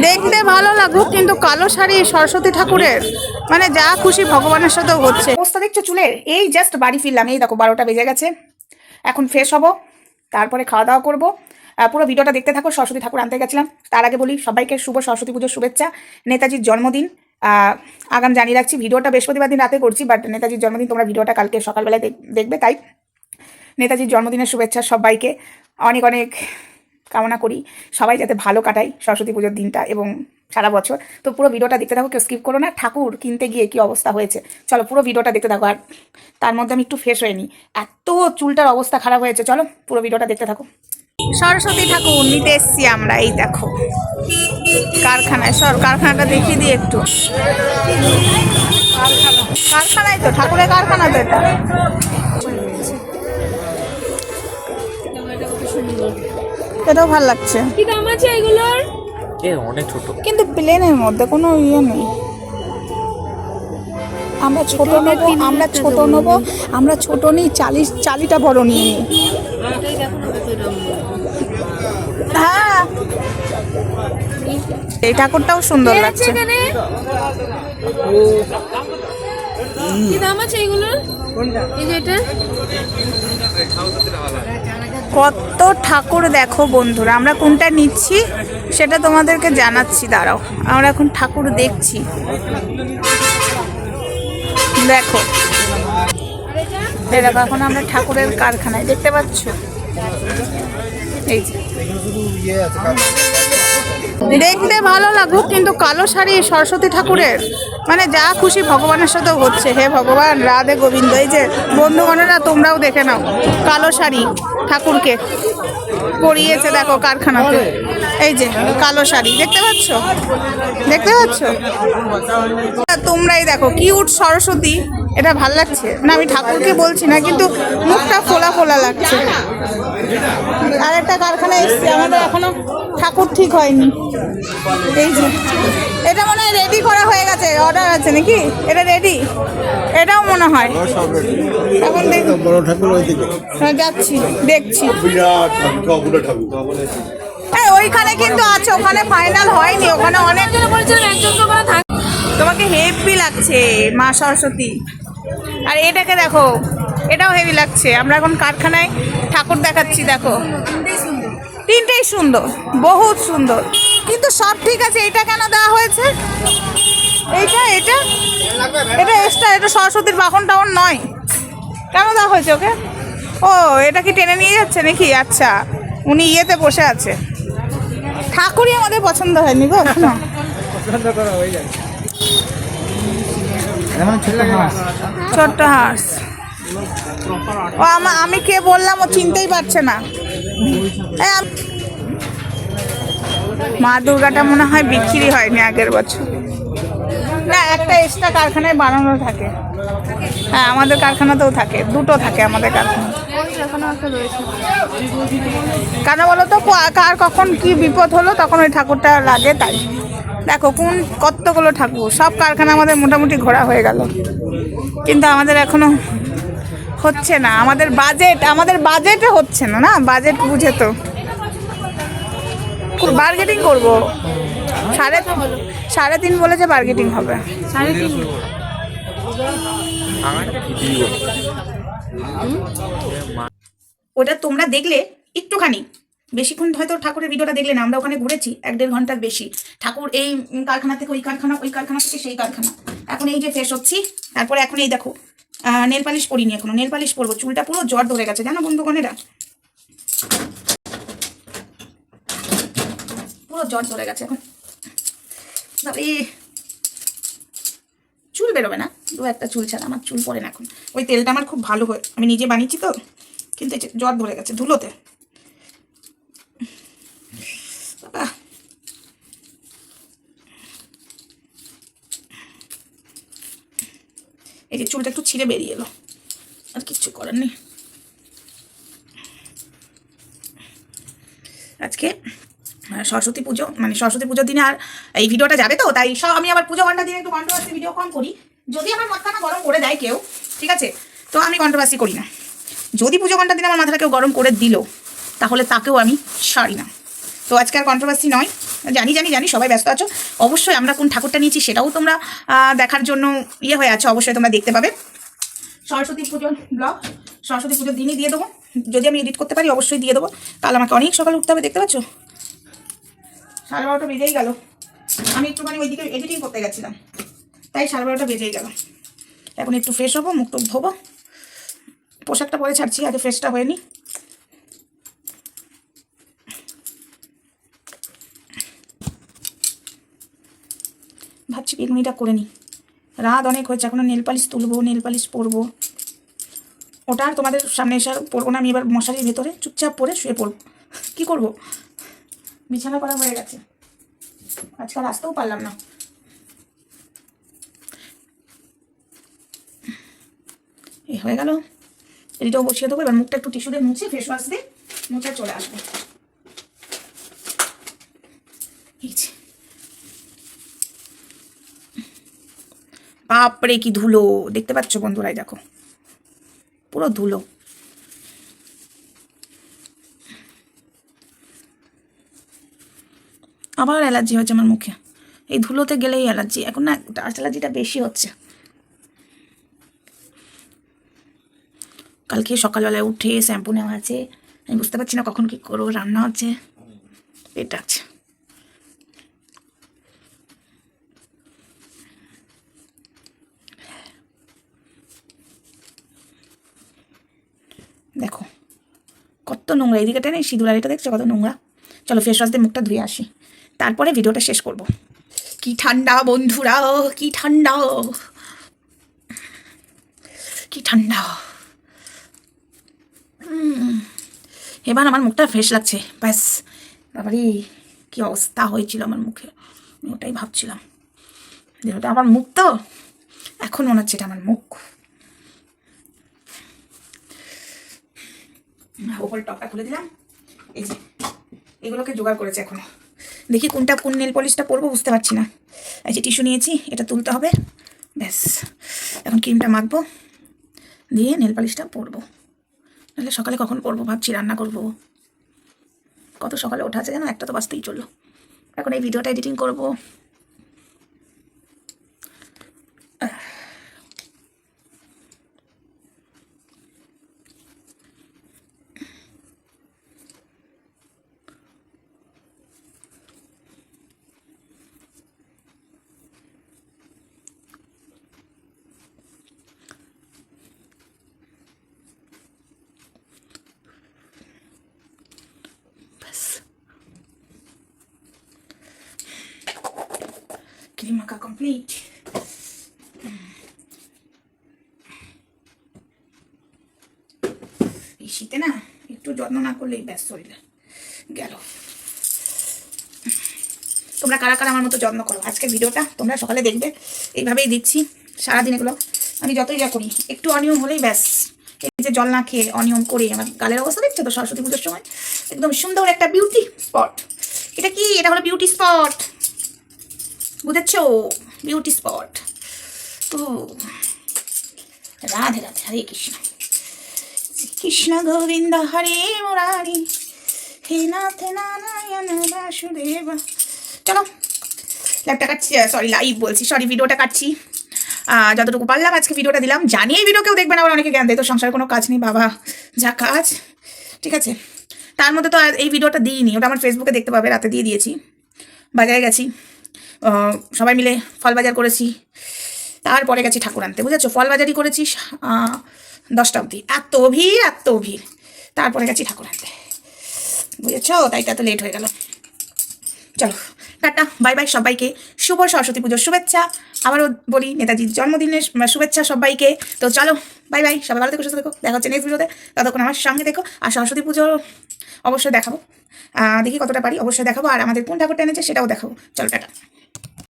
দেখতে ভালো লাগুক, কিন্তু কালো শাড়ি সরস্বতী ঠাকুরের মানে যা খুশি ভগবানের সাথেও হচ্ছে। অবস্থা দেখছো চুলের? এই জাস্ট বাড়ি ফিরলাম, এই দেখো 12টা বেজে গেছে। এখন ফ্রেশ হব, তারপরে খাওয়া দাওয়া করবো। পুরো ভিডিওটা দেখতে থাকো। সরস্বতী ঠাকুর আনতে গেছিলাম। তার আগে বলি সবাইকে শুভ সরস্বতী পুজোর শুভেচ্ছা। নেতাজির জন্মদিন আগাম জানিয়ে রাখছি। ভিডিওটা বৃহস্পতিবার দিন রাতে করছি, বাট নেতাজির জন্মদিন তোমরা ভিডিওটা কালকে সকালবেলায় দেখবে, তাই নেতাজির জন্মদিনের শুভেচ্ছা সবাইকে। অনেক অনেক কামনা করি সবাই যাতে ভালো কাটাই সরস্বতী পুজোর দিনটা এবং সারা বছর। তো পুরো ভিডিওটা দেখতে থাকো, কেউ স্কিপ করো না। ঠাকুর কিনতে গিয়ে কি অবস্থা হয়েছে চলো পুরো ভিডিওটা দেখতে থাকো। আর তার মধ্যে আমি একটু ফ্রেশ হয়ে নিই, এত চুলটার অবস্থা খারাপ হয়েছে। চলো পুরো ভিডিওটা দেখতে থাকো। সরস্বতী ঠাকুর নিতে এসছি আমরা, এই দেখো কারখানায়। কারখানাটা দেখিয়ে দিই একটু। কারখানায় তো ঠাকুরের কারখানা তো এটা। এটাও ভালো লাগছে। কি দাম আছে এগুলোর? অনেক ছোট, কিন্তু প্লেনের মধ্যে কোনো ইয়ে নেই। আমরা ছোট নেবো, আমরা ছোট নেই, চালিটা বড় নিয়ে নিই। হ্যাঁ, এই ঠাকুরটাও সুন্দর লাগছে। কি দাম আছে এগুলোর? এই যে এটা কত ঠাকুর দেখো বন্ধুরা। আমরা কোনটা নিচ্ছি সেটা তোমাদেরকে জানাচ্ছি, দাঁড়াও। আমরা এখন ঠাকুর দেখছি, দেখো। দেখো এখন আমরা ঠাকুরের কারখানায়, দেখতে পাচ্ছ এই যে। দেখতে ভালো লাগুক, কিন্তু কালো শাড়ি সরস্বতী ঠাকুরের মানে যা খুশি ভগবানের সাথেও হচ্ছে। হে ভগবান, রাধে গোবিন্দ। এই যে বন্ধুগণেরা তোমরাও দেখে নাও, কালো শাড়ি ঠাকুরকে পরিয়েছে দেখো কারখানাতে। এই যে কালো শাড়ি দেখতে পাচ্ছ, দেখতে পাচ্ছ তোমরাই দেখো। কিউট সরস্বতী, এটা ভাল লাগছে না? আমি ঠাকুরকে বলছি না, কিন্তু মুখটা ফোলা ফোলা লাগছে। আর একটা কারখানায় এসছি, আমাদের এখনো ঠাকুর ঠিক হয়নি। এই যে এটা মনে হয় রেডি করা হয়ে গেছে, অর্ডার আছে নাকি? এটা রেডি, এটাও মনে হয়। এখন বড় ঠাকুর ওইদিকে যাচ্ছি, দেখছি। ওইখানে কিন্তু আছে, ওখানে ফাইনাল হয়নি, ওখানে অনেক তোমাকে হেভি লাগছে মা সরস্বতী। আর এটাকে দেখো, এটাও হেভি লাগছে। আমরা এখন কারখানায় ঠাকুর দেখাচ্ছি, দেখো তিনটেই সুন্দর, বহুত সুন্দর, কিন্তু সব ঠিক আছে। এটা কেন দেওয়া হয়েছে? এটা এটা এটা এক্সট্রা, এটা সরস্বতীর বাহন টাহন নয়। কেন দেওয়া হয়েছে ওকে? ও এটা কি টেনে নিয়ে যাচ্ছে নাকি? আচ্ছা, উনি ইয়েতে বসে আছে। ঠাকুরই আমাদের পছন্দ হয়নি গো। ছোট্ট হাঁস। ও আমি কে বললাম, ও চিনতেই পারছে না। মা দুর্গাটা মনে হয় বিক্রি হয়নি আগের বছর। না, একটা এক্সট্রা কারখানায় বানানো থাকে। হ্যাঁ, আমাদের কারখানাতেও থাকে, দুটো থাকে আমাদের কারখানা। কেন বলো তো, কার কখন কি বিপদ হলো তখন ওই ঠাকুরটা লাগে, তাই। দেখো কতগুলো ঠাকুর, সব কারখানা আমাদের মোটামুটি ঘোরা হয়ে গেল, কিন্তু আমাদের এখনো হচ্ছে না। আমাদের বাজেটে হচ্ছে না। বাজেট বুঝে তো বার্গেটিং করবো। 3.5 বলেছে, বার্গেটিং হবে 3.5। ওটা তোমরা দেখলে একটুখানি, বেশিক্ষণ হয়তো ঠাকুরের ভিডিওটা দেখলে না। আমরা ওখানে ঘুরেছি 1-1.5 ঘন্টার বেশি। ঠাকুর এই কারখানা থেকে ওই কারখানা, ওই কারখানা থেকে সেই কারখানা। এখন এই যে ফ্রেশ হচ্ছি, তারপরে এখন এই দেখো নেল পালিশ পরিনি, এখনো নেল পালিশ পরবো। চুলটা পুরো জ্বর ধরে গেছে জানো বন্ধুগণেরা, পুরো জ্বর ধরে গেছে। এখন চুল বেরোবে না, 2-1টা চুল ছাড়া। আমার চুল পড়ে না এখন। ওই তেলটা আমার খুব ভালো হয়, আমি নিজে বানিয়েছি তো, কিন্তু জ্বর ধরে গেছে ধুলোতে। এই যে চুলটা একটু ছিঁড়ে বেরিয়ে এলো, আর কিচ্ছু করার নেই। আজকে সরস্বতী পুজো, মানে সরস্বতী পুজোর দিনে আর এই ভিডিওটা যাবে তো, তাই আমি আবার পুজো ঘন্টার দিনে একটু কন্ট্রোভার্সি ভিডিও কম করি। যদি আমার মাথাটা গরম করে দেয় কেউ, ঠিক আছে, তো আমি কন্ট্রোভার্সি করি না। যদি পুজো ঘন্টার দিনে আমার মাথাটা কেউ গরম করে দিল, তাহলে তাকেও আমি ছাড়ি না। তো আজকে আর কন্ট্রোভার্সি নয়, জানি জানি জানি সবাই ব্যস্ত আছো। অবশ্যই আমরা কোন ঠাকুরটা নিয়েছি সেটাও তোমরা দেখার জন্য ইয়ে হয়ে আছো, অবশ্যই তোমরা দেখতে পাবে। সরস্বতী পুজোর ব্লগ সরস্বতী পুজোর দিনই দিয়ে দেবো, যদি আমি এডিট করতে পারি অবশ্যই দিয়ে দেবো। কাল আমাকে অনেক সকালে উঠতে হবে, দেখতে পাচ্ছ 12:30 বেজেই গেল। আমি একটুখানি ওইদিকে এডিটিং করতে গেছিলাম, তাই 12:30 বেজেই গেল। এখন একটু ফ্রেশ হবো, মুখ টুক ধোবো, পোশাকটা পরে ছাড়ছি, আগে ফ্রেশটা হয়ে নি। ভাবছি বেগুনিটা করে নিই, রাত অনেক হয়েছে, এখনো নেল পালিশ তুলবো, নেল পালিশ পরবো। ওটা আর তোমাদের সামনে এসে পরবো না, আমি এবার মশারির ভেতরে চুপচাপ পরে শুয়ে পড়বো। কী করবো, বিছানা করা হয়ে গেছে, আজকাল আসতেও পারলাম না। এ হয়ে গেল, এটাও বসিয়ে দেবো। এবার মুখটা একটু টিস্যু দিয়ে মুছে, ফেস ওয়াশ দিয়ে মুছে চলে আসবো। বাপরে কি ধুলো, দেখতে পাচ্ছ বন্ধুরাই, দেখো পুরো ধুলো। আবার অ্যালার্জি হয়েছে আমার মুখে, এই ধুলোতে গেলেই অ্যালার্জি। এখন না ডাস্ট অ্যালার্জিটা বেশি হচ্ছে। কালকে সকালবেলায় উঠে শ্যাম্পু নেওয়া আছে, আমি বুঝতে পারছি না কখন কি করবো, রান্না হচ্ছে, এটা আছে। দেখো কত নোংরা, এইদিকে টেনে সিঁদুর আর এটা দেখছো কত নোংরা। চলো ফেস ওয়াশ দিয়ে মুখটা ধুয়ে আসি, তারপরে ভিডিওটা শেষ করব। কি ঠান্ডা বন্ধুরা, কি ঠান্ডা, কি ঠান্ডা। এবার আমার মুখটা ফ্রেশ লাগছে, ব্যাস। বাবারে কি অবস্থা হয়েছিল আমার মুখে, আমি ওটাই ভাবছিলাম যে ওটা আমার মুখ, তো এখন মনে হচ্ছে এটা আমার মুখ। ওপরে টপটা খুলে দিলাম, এই যে এগুলোকে জোগাড় করেছে এখনো। দেখি কোনটা কোন নেল পলিশটা পরবো বুঝতে পারছি না। এই যে টিস্যু নিয়েছি, এটা তুলতে হবে, ব্যাস। এখন ক্রিমটা মাখবো, দিয়ে নেল পলিশটা পরবো। নাহলে সকালে কখন পরবো ভাবছি, রান্না করবো। কত সকালে ওঠা আছে যেন, একটা তো বাজতেই চললো। এখন এই ভিডিওটা এডিটিং করবো। ক্রিম মাখা কমপ্লিট। এই শীতে না একটু যত্ন না করলেই ব্যাস শরীরে গেল। তোমরা কারা কারা আমার মতো যত্ন করো, আজকের ভিডিওটা তোমরা সকালে দেখবে, এইভাবেই দিচ্ছি সারাদিন। এগুলো আমি যতই যা করি একটু অনিয়ম হলেই ব্যাস। এই যে জল না খেয়ে অনিয়ম করে আমার গালের অবস্থা দেখছো তো, সরস্বতী পুজোর সময় একদম সুন্দর একটা বিউটি স্পট। এটা কি, এটা হলো বিউটি স্পট, বুঝেছো, বিউটি স্পট। ও রাধে রাধে, হরে কৃষ্ণ, কৃষ্ণ গোবিন্দ হরে মুরারি, হে নাথ নারায়ণ বাসুদেব। চলো লাইভটা কাটছি, সরি লাইভ বলছি, সরি ভিডিওটা কাটছি। যতটুকু পারলাম আজকে ভিডিওটা দিলাম। জানি এই ভিডিও কেউ দেখবে না, আবার অনেকে জ্ঞান দেয়, তো সংসারে কোনো কাজ নেই বাবা, যা কাজ। ঠিক আছে, তার মধ্যে তো আর এই ভিডিওটা দিইনি, ওটা আমার ফেসবুকে দেখতে পাবে, রাতে দিয়ে দিয়েছি। বাজারে গেছি, সবাই মিলে ফল বাজার করেছি, তারপরে গেছি ঠাকুর আনতে, বুঝেছো। ফল বাজারই করেছি 10টা অবধি, এত ভিড় এত ভিড়, তারপরে গেছি ঠাকুর আনতে, বুঝেছো, তাই তো এত লেট হয়ে গেল। চলো টাটা, বাই বাই সবাইকে, শুভ সরস্বতী পুজোর শুভেচ্ছা। আবারও বলি নেতাজির জন্মদিনের শুভেচ্ছা সবাইকে। তো চলো বাই বাই, সবাই ভালো থেকো, সুস্থ থেকো, দেখা হচ্ছে নেক্সট ভিডিওতে। ততক্ষণ আমার সঙ্গে দেখো, আর সরস্বতী পুজো অবশ্যই দেখাবো, দেখি কতটা পারি অবশ্যই দেখাবো, আর আমাদের কোন ঠাকুরটা এনেছে সেটাও দেখাবো। চলো টাটা।